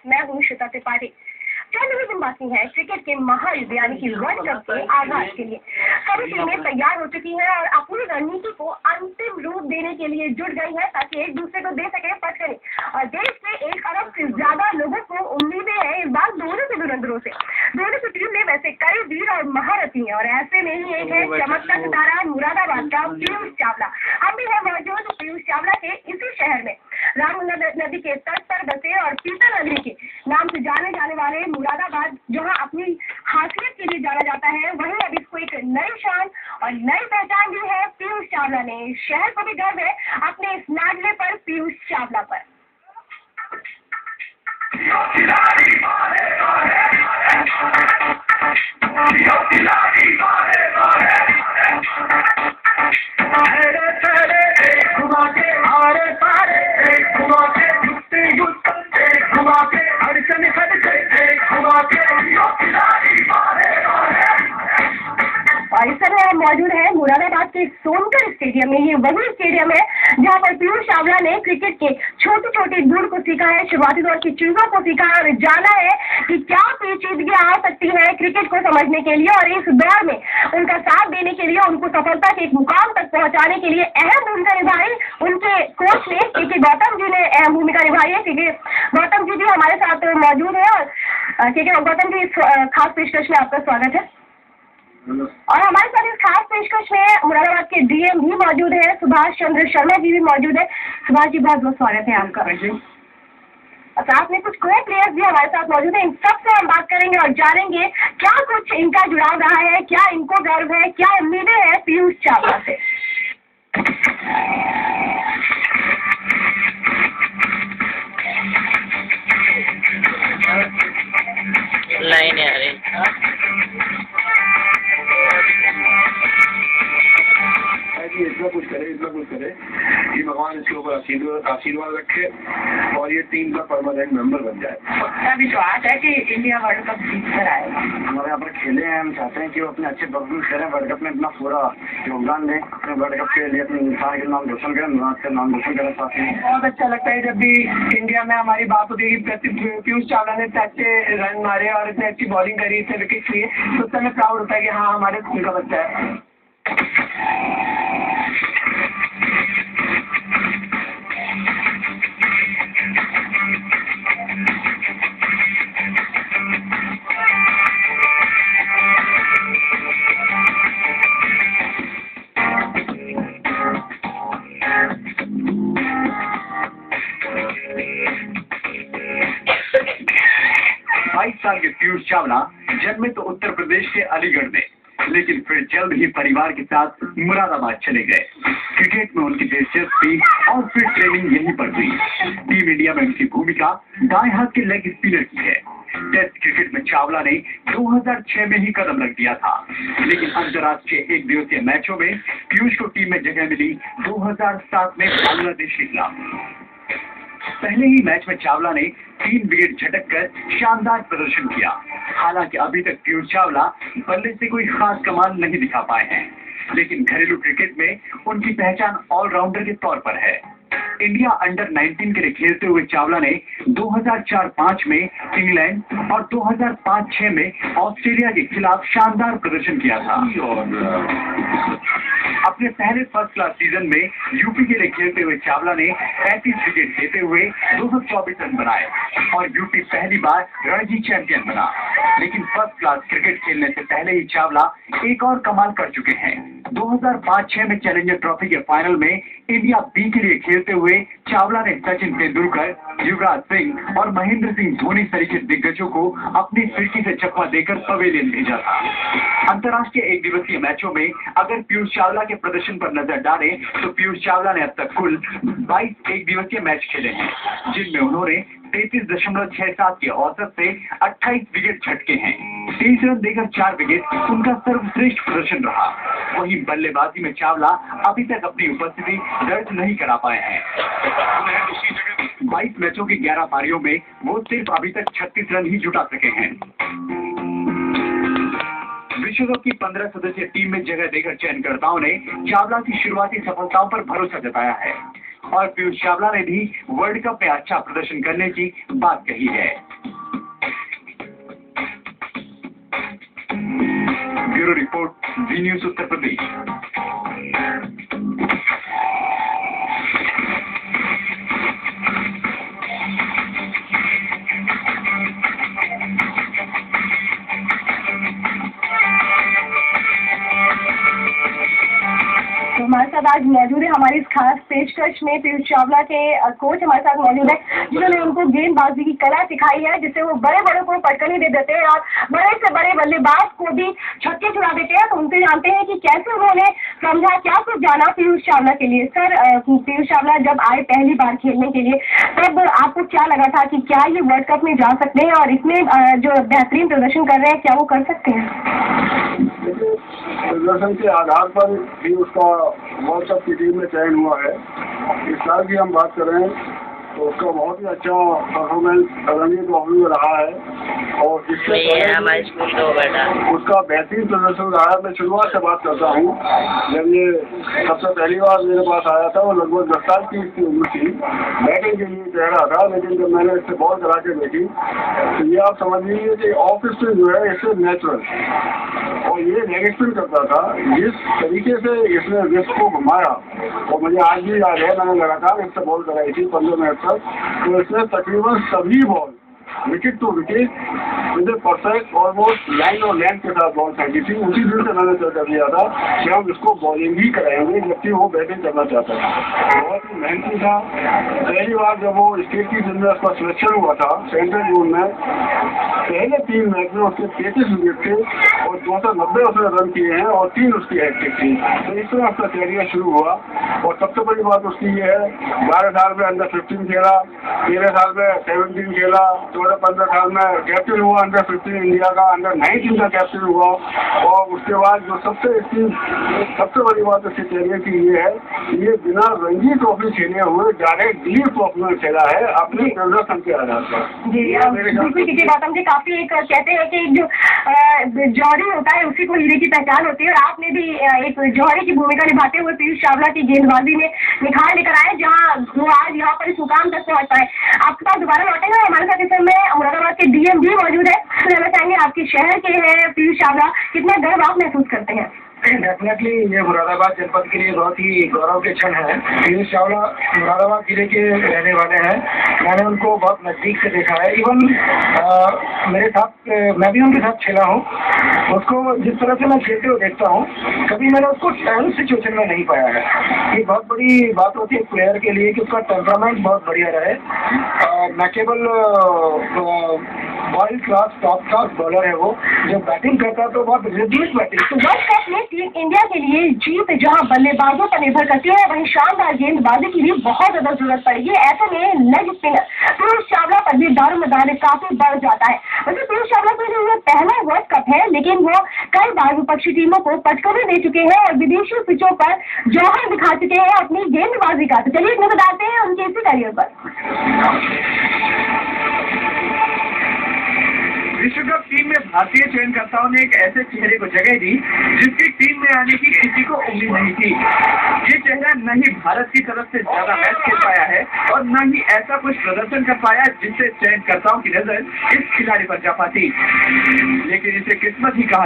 मैं हूँ श्वेता त्रिपाठी। चंद ही दिन बाकी है क्रिकेट के महायुद्ध यानी कि वर्ल्ड कप के आगाज के लिए। सभी टीमें तैयार हो चुकी हैं और अपनी रणनीति को अंतिम रूप देने के लिए जुट गई है ताकि एक दूसरे को दे सके फटकरे। और देश के 1 अरब से ज्यादा लोगों को उम्मीदें हैं इस बार दोनों के धुरंधरों से। दोनों की टीम में वैसे कई वीर और महारथी हैं और ऐसे में ही एक है चमकता सितारा मुरादाबाद का पीयूष चावला। हम भी है मौजूद पीयूष चावला के इसी शहर में रामगंगा नदी के तट पर बसे और पीतल नगरी के नाम से जाने जाने वाले मुरादाबाद जहां अपनी खासियत के लिए जाना जाता है, वहीं अब इसको एक नई शान और नई पहचान दी है पीयूष चावला ने। शहर को भी गर्व है अपने इस लाडले पर पीयूष चावला पर। इस समय मौजूद है मुरादाबाद के सोनकर स्टेडियम में। ये वही स्टेडियम है जहां पर पीयूष चावला ने क्रिकेट के छोटे छोटे गुण को सीखा है, शुरुआती दौर की चीजों को सीखा है और जाना है कि क्या पेचीदगियां आ सकती है क्रिकेट को समझने के लिए और इस दौर में उनका साथ देने के लिए, उनको सफलता के एक मुकाम तक पहुंचाने के लिए अहम भूमिका निभाई उनके कोच ने के गौतम जी ने अहम भूमिका निभाई है। क्योंकि गौतम जी भी हमारे साथ मौजूद है और गौतम जी खास पेशकश में आपका स्वागत है। और हमारे साथ इस खास पेशकश में मुरादाबाद के डीएम भी मौजूद है, सुभाष चंद्र शर्मा जी भी मौजूद है। सुभाष जी बहुत बहुत स्वागत है आपका। और साथ में कुछ को प्लेयर्स भी हमारे साथ मौजूद है। इन सबसे हम बात करेंगे और जानेंगे क्या कुछ इनका जुड़ाव रहा है, क्या इनको गर्व है, क्या उम्मीदें हैं पीयूष चावला से। लाइन आ रही इतना कुछ करे ये भगवान इसके ऊपर आशीर्वाद रखे और ये टीम का परमानेंट मेंबर बन जाए। पक्का विश्वास है कि इंडिया वर्ल्ड कप जीत कर आएगा। हमारे यहाँ पर खेले हैं, हम चाहते हैं कि वो अपने अच्छे परफॉर्मेंस करें, वर्ल्ड कप में अपना पूरा योगदान दें, अपने वर्ल्ड कप के लिए अपने इंसान के नाम रोशन करें, मुराद का नाम रोशन करें। साथ में बहुत अच्छा लगता है जब भी इंडिया में हमारी बात होती है कि पीयूष चावला ने इतने अच्छे रन मारे और इतनी अच्छी बॉलिंग करी, इतने विकेट लिए, तो उससे हमें प्राउड होता है कि हाँ हमारे स्कूल का बच्चा है। साल के पीयूष चावला जन्मे तो उत्तर प्रदेश के अलीगढ़ में, लेकिन फिर जल्द ही परिवार के साथ मुरादाबाद चले गए। क्रिकेट में उनकी दिलचस्पी और फिर ट्रेनिंग यहीं पर हुई। टीम इंडिया में उनकी भूमिका दाएं हाथ के लेग स्पिनर की है। टेस्ट क्रिकेट में चावला ने 2006 में ही कदम रख दिया था, लेकिन अंतर्राष्ट्रीय एक दिवसीय मैचों में पीयूष को टीम में जगह मिली 2007 में बांग्लादेश के खिलाफ। पहले ही मैच में चावला ने 3 विकेट झटक कर शानदार प्रदर्शन किया। हालांकि अभी तक पीयूष चावला बल्ले से कोई खास कमाल नहीं दिखा पाए हैं, लेकिन घरेलू क्रिकेट में उनकी पहचान ऑलराउंडर के तौर पर है। इंडिया अंडर 19 के लिए खेलते हुए चावला ने 2004-05 में इंग्लैंड और 2005-06 में ऑस्ट्रेलिया के खिलाफ शानदार प्रदर्शन किया था। अपने पहले फर्स्ट क्लास सीजन में यूपी के लिए खेलते हुए चावला ने 35 विकेट लेते हुए 224 रन बनाए और यूपी पहली बार रणजी चैंपियन बना। लेकिन फर्स्ट क्लास क्रिकेट खेलने से पहले ही चावला एक और कमाल कर चुके हैं। 2005-06 में चैलेंजर ट्रॉफी के फाइनल में इंडिया बी के लिए खेलते हुए चावला ने सचिन तेंदुलकर, युवराज सिंह और महेंद्र सिंह धोनी सरीखे दिग्गजों को अपनी फिरकी से चकमा देकर पवेलियन भेजा था। अंतर्राष्ट्रीय एक दिवसीय मैचों में अगर पीयूष चावला के प्रदर्शन पर नजर डालें तो पीयूष चावला ने अब तक कुल 22 एक दिवसीय मैच खेले हैं, जिनमें उन्होंने 33.67 के औसत से 28 विकेट झटके हैं। 23 रन देकर 4 विकेट उनका सर्वश्रेष्ठ प्रदर्शन रहा। वहीं बल्लेबाजी में चावला अभी तक अपनी उपस्थिति दर्ज नहीं करा पाए हैं। 22 मैचों की 11 पारियों में वो सिर्फ अभी तक 36 रन ही जुटा सके हैं। विश्व कप की 15 सदस्यीय टीम में जगह देकर चयनकर्ताओं ने चावला की शुरुआती सफलताओं पर भरोसा जताया है और पीयूष चावला ने भी वर्ल्ड कप में अच्छा प्रदर्शन करने की बात कही है। ब्यूरो रिपोर्ट, जी न्यूज उत्तर प्रदेश। तो हमारे साथ आज मौजूद है हमारी इस खास पेशकश में पीयूष चावला के कोच हमारे साथ मौजूद है, जिन्होंने उनको गेंदबाजी की कला सिखाई है, जिससे वो बड़े बड़े को पटकनी दे देते हैं और बड़े से बड़े बल्लेबाज को भी छक्के छुड़ा देते हैं। तो उनसे जानते हैं कि कैसे उन्होंने समझा, क्या कुछ जाना पीयूष चावला के लिए। सर, पीयूष चावला जब आए पहली बार खेलने के लिए, तब आपको क्या लगा था कि क्या ये वर्ल्ड कप में जा सकते हैं और इसमें जो बेहतरीन प्रदर्शन कर रहे हैं, क्या वो कर सकते हैं? प्रदर्शन के आधार पर भी उसका वर्ल्ड कप की टीम में चयन हुआ है। इस साल की हम बात करें तो उसका बहुत ही अच्छा परफॉर्मेंस रणजी ट्रॉफी में रहा है और इससे पहले उसका बेहतरीन प्रदर्शन रहा है। मैं शुरुआत से बात करता हूँ, जब ये सबसे पहली बार मेरे पास आया था वो लगभग 10 साल की इसकी उम्र थी। बैटिंग के लिए कह रहा था, लेकिन जब मैंने इससे बॉल करा के देखी तो ये आप समझ लीजिए कि ऑफ स्पिन जो है इससे नेचुरल और ये लेग स्पिन करता था। जिस तरीके से इसने रिस्ट को घुमाया और मुझे आज भी याद है, मैंने लगातार इससे बॉल कराई थी 15 मिनट तक, तो इसने तकरीबन सभी ball wicket to wicket with perfect almost line और लेंथ के साथ बॉल फेंकी थी। उसी दिन से मैंने तय किया था कि हम इसको बॉलिंग ही कराएंगे, जबकि वो बैटिंग करना चाहता था। बहुत ही मेहनती था। पहली बार जब वो स्टेट की टीम में उसका सिलेक्शन हुआ था सेंट्रल जोन में, पहले 3 मैच में उसके 33 विकेट थे और 290 उसने रन किए हैं और 3 उसकी हैट्रिक थी। तो इस तरह उसका कैरियर शुरू हुआ और सबसे बड़ी बात उसकी ये है, 12 साल में अंडर 15 खेला, 13 साल में 17 खेला, 14-15 साल में कैप्टन हुआ अंडर 15 इंडिया का, अंडर 19 का कैप्टन हुआ और उसके बाद जो सबसे बड़ी बात उसके कैरियर की ये है, ये बिना रणजी ट्रॉफी खेले हुए डायरेक्ट दिलीप ट्रॉफी में खेला है अपने प्रदर्शन के आधार पर। जी बिल्कुल, क्योंकि गौतम जी काफी एक कहते हैं कि जो जौहरी होता है उसी को हीरे की पहचान होती है और आपने भी एक जौहरी की भूमिका निभाते हुए पीयूष चावला की गेंदबाजी में निखार लेकर आए, जहाँ वो आज यहाँ पर इस मुकाम तक पहुंच पाए। आपके पास दोबारा लौटेंगे और हमारे साथ इस समय मुरादाबाद के डीएम भी मौजूद है। कहना चाहेंगे आपके शहर के हैं पीयूष चावला, कितना गर्व आप महसूस करते हैं? डेफिनेटली ये मुरादाबाद जनपद के लिए बहुत ही गौरव के क्षण है। पीयूष चावला मुरादाबाद जिले के रहने वाले हैं। मैंने उनको बहुत नज़दीक से देखा है। इवन मेरे साथ मैं भी उनके साथ खेला हूँ। उसको जिस तरह से मैं खेलते हुए देखता हूँ, कभी मैंने उसको टर्न सिचुएशन में नहीं पाया है। ये बहुत बड़ी बात होती है प्लेयर के लिए कि उसका टेम्परामेंट बहुत बढ़िया रहे। न केवल world class top class bowler है वो, जब बैटिंग करता है तो बहुत रिड्यूस बैटिंग। वर्ल्ड कप में टीम इंडिया के लिए जीत जहां बल्लेबाजों पर निर्भर करती है, वहीं शानदार गेंदबाजी की भी बहुत ज्यादा जरूरत पड़ेगी। ऐसे में लेग स्पिनर पीयूष चावला पर भी दारोमदार काफी बढ़ जाता है। वैसे पीयूष चावला के लिए पहला वर्ल्ड कप है, लेकिन वो कई बार विपक्षी टीमों को पटकनी दे चुके हैं और विदेशी पिचों पर जौहर दिखा चुके हैं अपनी गेंदबाजी का। तो चलिए नजर डालते हैं उनके इसी करियर पर। विश्व कप टीम में भारतीय चयनकर्ताओं ने एक ऐसे चेहरे को जगह दी जिसकी टीम में आने की किसी को उम्मीद नहीं थी। ये चेहरा न ही भारत की तरफ से ज्यादा मैच खेल पाया है और न ही ऐसा कुछ प्रदर्शन कर पाया जिससे चयनकर्ताओं की नजर इस खिलाड़ी पर जा पाती, लेकिन इसे किस्मत ही कहा